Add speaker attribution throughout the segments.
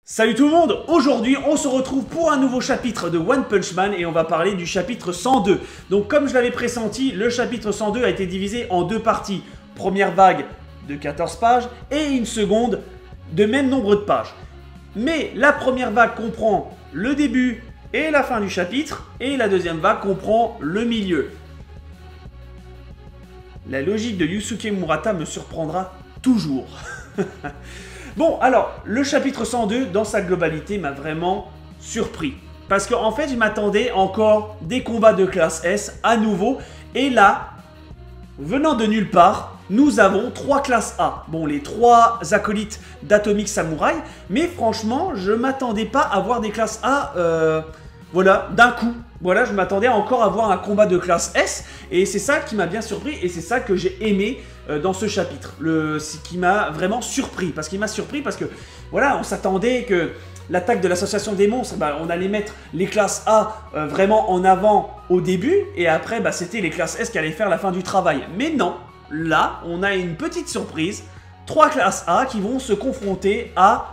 Speaker 1: Salut tout le monde. Aujourd'hui on se retrouve pour un nouveau chapitre de One Punch Man et on va parler du chapitre 102. Donc comme je l'avais pressenti, le chapitre 102 a été divisé en deux parties. Première vague de 14 pages et une seconde de même nombre de pages. Mais la première vague comprend le début et la fin du chapitre et la deuxième vague comprend le milieu. La logique de Yusuke Murata me surprendra toujours. Bon, alors, le chapitre 102, dans sa globalité, m'a vraiment surpris. Parce qu'en fait, je m'attendais encore des combats de classe S à nouveau. Et là, venant de nulle part, nous avons 3 classes A. Bon, les 3 acolytes d'Atomic Samurai. Mais franchement, je m'attendais pas à voir des classes A, voilà, d'un coup. Voilà, je m'attendais encore à voir un combat de classe S. Et c'est ça qui m'a bien surpris et c'est ça que j'ai aimé dans ce chapitre. Ce qui m'a vraiment surpris. Parce qu'il m'a surpris parce que, voilà, on s'attendait que l'attaque de l'association des monstres, bah, on allait mettre les classes A vraiment en avant au début. Et après, bah, c'était les classes S qui allaient faire la fin du travail. Mais non, là, on a une petite surprise. 3 classes A qui vont se confronter à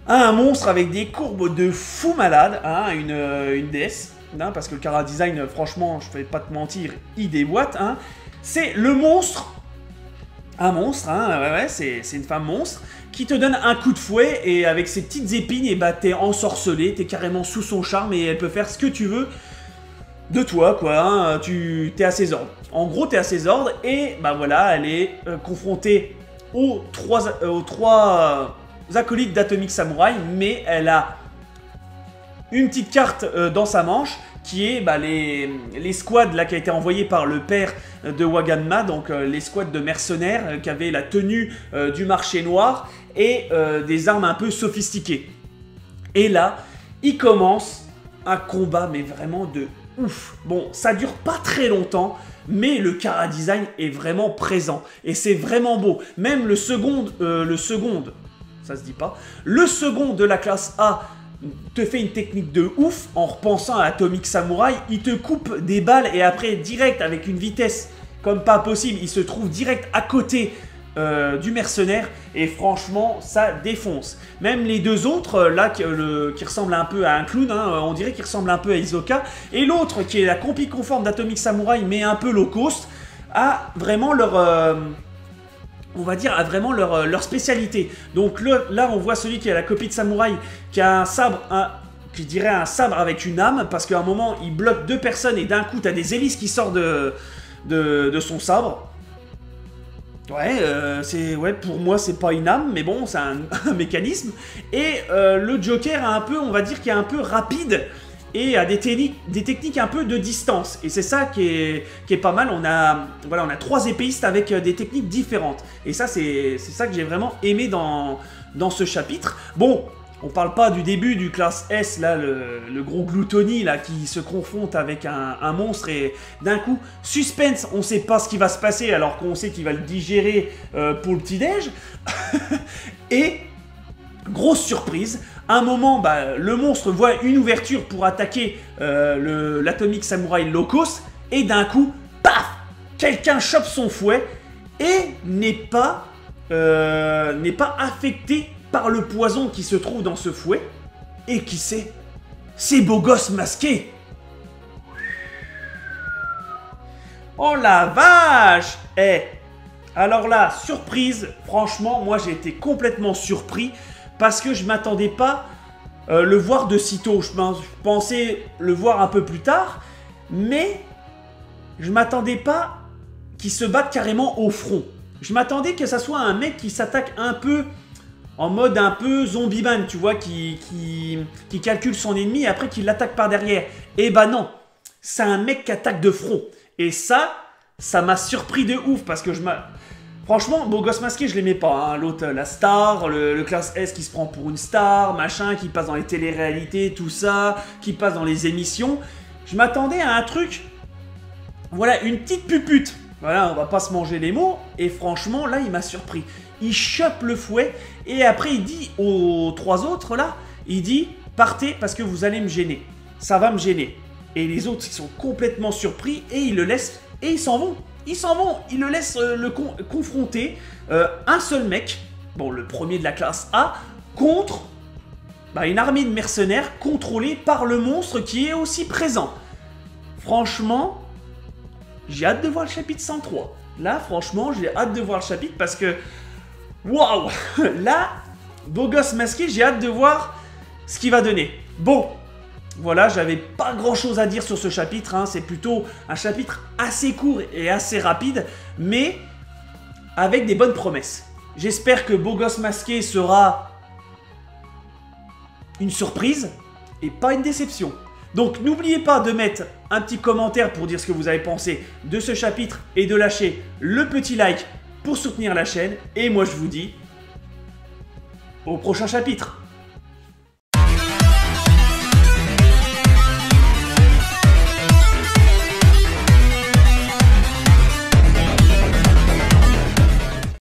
Speaker 1: un monstre avec des courbes de fou malade, hein, une déesse, hein, parce que le Chara Design, franchement, je ne vais pas te mentir, il déboîte. Hein. C'est le monstre, un monstre, hein, ouais, c'est une femme monstre, qui te donne un coup de fouet et avec ses petites épines, et bah, t'es ensorcelé, t'es carrément sous son charme et elle peut faire ce que tu veux de toi, quoi. Hein, t'es à ses ordres. En gros, t'es à ses ordres et bah voilà, elle est confrontée aux trois acolytes d'Atomic Samurai, mais elle a une petite carte dans sa manche qui est bah, les squads là, qui a été envoyé par le père de Waganma, donc les squads de mercenaires qui avaient la tenue du marché noir et des armes un peu sophistiquées. Et là, il commence un combat, mais vraiment de ouf. Bon, ça dure pas très longtemps, mais le Chara Design est vraiment présent et c'est vraiment beau. Même le second, ça se dit pas. Le second de la classe A te fait une technique de ouf en repensant à Atomic Samurai. Il te coupe des balles et après, direct, avec une vitesse comme pas possible, il se trouve direct à côté du mercenaire. Et franchement, ça défonce. Même les deux autres, là, qui ressemblent un peu à un clown, hein, on dirait qu'ils ressemblent un peu à Hisoka. Et l'autre, qui est la compie conforme d'Atomic Samurai, mais un peu low cost, a vraiment leur... on va dire, a vraiment leur spécialité. Donc là, on voit celui qui a la copie de samouraï, qui a un sabre, je dirais un sabre avec une âme, parce qu'à un moment, il bloque 2 personnes et d'un coup, tu as des hélices qui sortent de son sabre. Ouais, pour moi, c'est pas une âme, mais bon, c'est un mécanisme. Et le Joker a un peu, on va dire, qui est un peu rapide et a des techniques un peu de distance. Et c'est ça qui est pas mal. On a 3 épéistes avec des techniques différentes. Et ça, c'est ça que j'ai vraiment aimé dans ce chapitre. Bon, on parle pas du début du classe S, là, le gros Gluttony, là, qui se confronte avec un monstre et d'un coup, suspense, on sait pas ce qui va se passer alors qu'on sait qu'il va le digérer pour le petit-déj. Et grosse surprise, à un moment, bah, le monstre voit une ouverture pour attaquer l'Atomic Samurai Locos, et d'un coup, paf, quelqu'un chope son fouet et n'est pas affecté par le poison qui se trouve dans ce fouet. Et qui c'est? C'est Beau Gosse Masqué. Oh la vache! Alors là, surprise, franchement, moi j'ai été complètement surpris. Parce que je ne m'attendais pas le voir de sitôt. Je pensais le voir un peu plus tard. Mais je ne m'attendais pas qu'il se batte carrément au front. Je m'attendais que ça soit un mec qui s'attaque un peu en mode un peu zombie-man, tu vois, qui calcule son ennemi et après qui l'attaque par derrière. Et bah non, c'est un mec qui attaque de front. Et ça m'a surpris de ouf parce que franchement, Beau Gosse Masqué, je l'aimais pas. Hein. L'autre, la star, le classe S qui se prend pour une star, machin, qui passe dans les téléréalités, tout ça, qui passe dans les émissions. Je m'attendais à un truc, voilà, une petite pupute. Voilà, on va pas se manger les mots. Et franchement, là, il m'a surpris. Il chope le fouet et après, il dit aux 3 autres, là, il dit, partez parce que vous allez me gêner. Ça va me gêner. Et les autres, ils sont complètement surpris et ils le laissent et ils s'en vont. Ils le laissent confronter un seul mec, bon, le premier de la classe A, contre une armée de mercenaires contrôlée par le monstre qui est aussi présent. Franchement, j'ai hâte de voir le chapitre 103. Là, franchement, j'ai hâte de voir le chapitre parce que... Waouh! Là, beau gosse masqué, j'ai hâte de voir ce qu'il va donner. Bon, voilà, j'avais pas grand chose à dire sur ce chapitre, hein. C'est plutôt un chapitre assez court et assez rapide, mais avec des bonnes promesses. J'espère que Beau Gosse Masqué sera une surprise et pas une déception. Donc n'oubliez pas de mettre un petit commentaire pour dire ce que vous avez pensé de ce chapitre et de lâcher le petit like pour soutenir la chaîne. Et moi je vous dis au prochain chapitre.